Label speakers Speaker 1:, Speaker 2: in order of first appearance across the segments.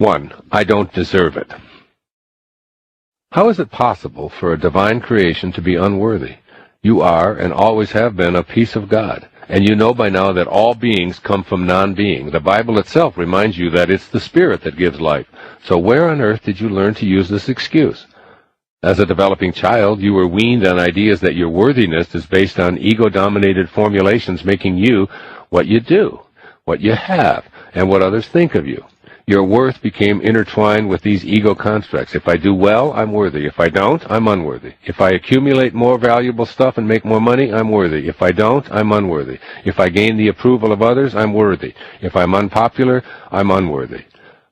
Speaker 1: 1. I don't deserve it. How is it possible for a divine creation to be unworthy? You are, and always have been, a piece of God. And you know by now that all beings come from non-being. The Bible itself reminds you that it's the Spirit that gives life. So where on earth did you learn to use this excuse? As a developing child, you were weaned on ideas that your worthiness is based on ego-dominated formulations making you what you do, what you have, and what others think of you. Your worth became intertwined with these ego constructs. If I do well, I'm worthy. If I don't, I'm unworthy. If I accumulate more valuable stuff and make more money, I'm worthy. If I don't, I'm unworthy. If I gain the approval of others, I'm worthy. If I'm unpopular, I'm unworthy.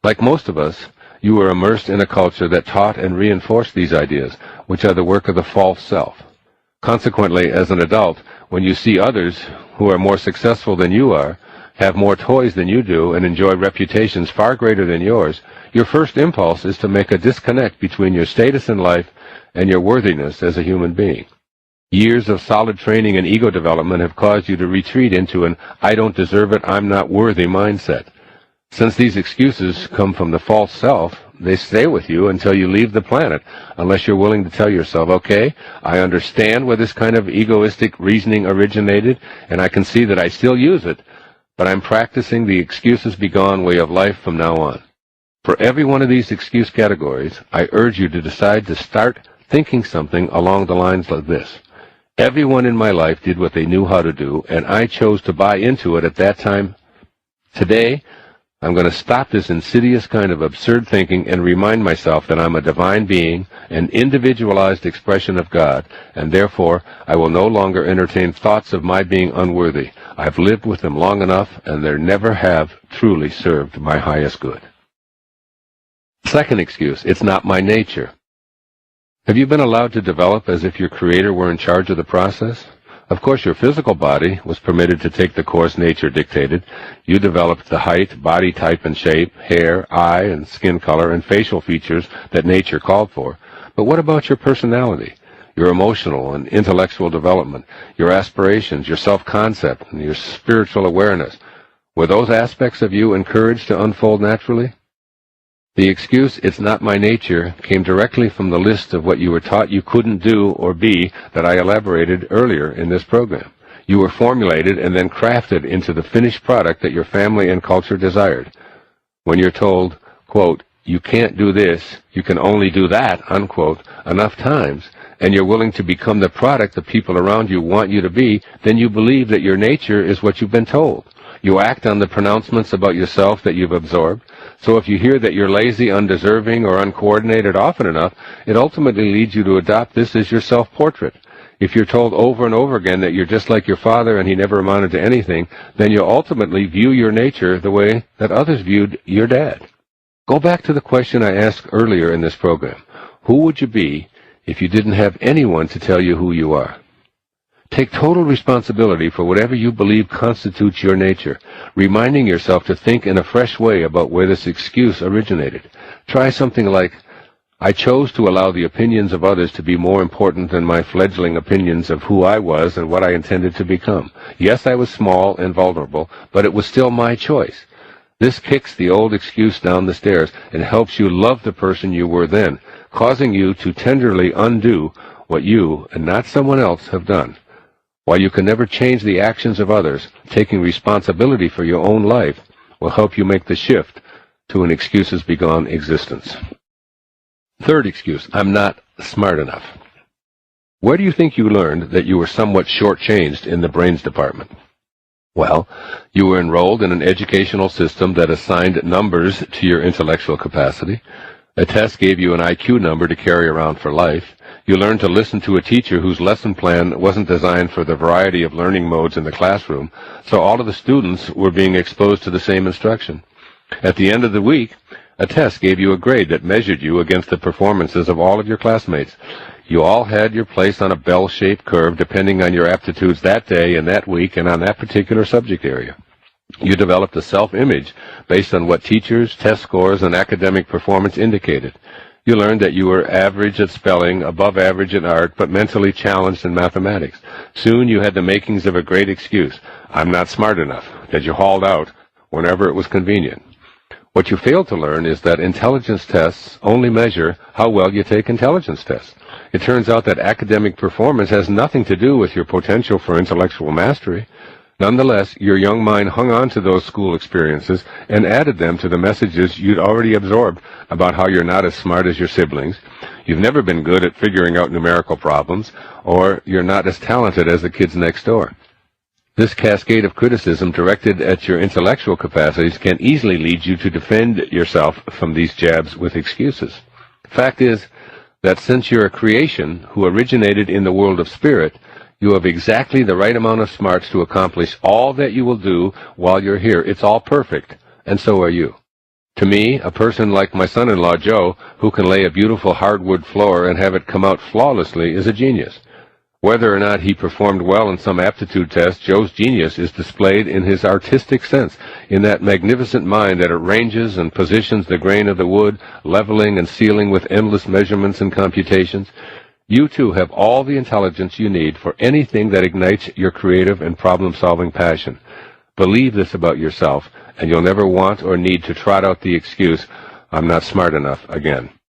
Speaker 1: Like most of us, you were immersed in a culture that taught and reinforced these ideas, which are the work of the false self. Consequently, as an adult, when you see others who are more successful than you are, have more toys than you do, and enjoy reputations far greater than yours, your first impulse is to make a disconnect between your status in life and your worthiness as a human being. Years of solid training and ego development have caused you to retreat into an I don't deserve it, I'm not worthy mindset. Since these excuses come from the false self, they stay with you until you leave the planet, unless you're willing to tell yourself, okay, I understand where this kind of egoistic reasoning originated, and I can see that I still use it, but I'm practicing the Excuses Begone way of life from now on. For every one of these excuse categories, I urge you to decide to start thinking something along the lines like this. Everyone in my life did what they knew how to do, and I chose to buy into it at that time. Today, I'm going to stop this insidious kind of absurd thinking and remind myself that I'm a divine being, an individualized expression of God, and therefore I will no longer entertain thoughts of my being unworthy. I've lived with them long enough, and they never have truly served my highest good. Second excuse, it's not my nature. Have you been allowed to develop as if your Creator were in charge of the process? Of course, your physical body was permitted to take the course nature dictated. You developed the height, body type and shape, hair, eye and skin color, and facial features that nature called for. But what about your personality, your emotional and intellectual development, your aspirations, your self-concept, and your spiritual awareness? Were those aspects of you encouraged to unfold naturally? The excuse, it's not my nature, came directly from the list of what you were taught you couldn't do or be that I elaborated earlier in this program. You were formulated and then crafted into the finished product that your family and culture desired. When you're told, quote, you can't do this, you can only do that, unquote, enough times, and you're willing to become the product the people around you want you to be, then you believe that your nature is what you've been told. You act on the pronouncements about yourself that you've absorbed. So if you hear that you're lazy, undeserving, or uncoordinated often enough, it ultimately leads you to adopt this as your self-portrait. If you're told over and over again that you're just like your father and he never amounted to anything, then you'll ultimately view your nature the way that others viewed your dad. Go back to the question I asked earlier in this program. Who would you be if you didn't have anyone to tell you who you are? Take total responsibility for whatever you believe constitutes your nature, reminding yourself to think in a fresh way about where this excuse originated. Try something like, I chose to allow the opinions of others to be more important than my fledgling opinions of who I was and what I intended to become. Yes, I was small and vulnerable, but it was still my choice. This kicks the old excuse down the stairs and helps you love the person you were then, causing you to tenderly undo what you, and not someone else, have done. While you can never change the actions of others, taking responsibility for your own life will help you make the shift to an Excuses Begone existence. Third excuse, I'm not smart enough. Where do you think you learned that you were somewhat shortchanged in the brains department? Well, you were enrolled in an educational system that assigned numbers to your intellectual capacity. A test gave you an IQ number to carry around for life. You learned to listen to a teacher whose lesson plan wasn't designed for the variety of learning modes in the classroom, so all of the students were being exposed to the same instruction. At the end of the week, a test gave you a grade that measured you against the performances of all of your classmates. You all had your place on a bell-shaped curve depending on your aptitudes that day and that week and on that particular subject area. You developed a self-image based on what teachers, test scores, and academic performance indicated. You learned that you were average at spelling, above average in art, but mentally challenged in mathematics. Soon you had the makings of a great excuse, I'm not smart enough, that you hauled out whenever it was convenient. What you fail to learn is that intelligence tests only measure how well you take intelligence tests. It turns out that academic performance has nothing to do with your potential for intellectual mastery. Nonetheless, your young mind hung on to those school experiences and added them to the messages you'd already absorbed about how you're not as smart as your siblings, you've never been good at figuring out numerical problems, or you're not as talented as the kids next door. This cascade of criticism directed at your intellectual capacities can easily lead you to defend yourself from these jabs with excuses. Fact is that since you're a creation who originated in the world of spirit, you have exactly the right amount of smarts to accomplish all that you will do while you're here. It's all perfect, and so are you. To me, a person like my son-in-law Joe, who can lay a beautiful hardwood floor and have it come out flawlessly, is a genius. Whether or not he performed well in some aptitude test, Joe's genius is displayed in his artistic sense, in that magnificent mind that arranges and positions the grain of the wood, leveling and sealing with endless measurements and computations. You, too, have all the intelligence you need for anything that ignites your creative and problem-solving passion. Believe this about yourself, and you'll never want or need to trot out the excuse, "I'm not smart enough," again.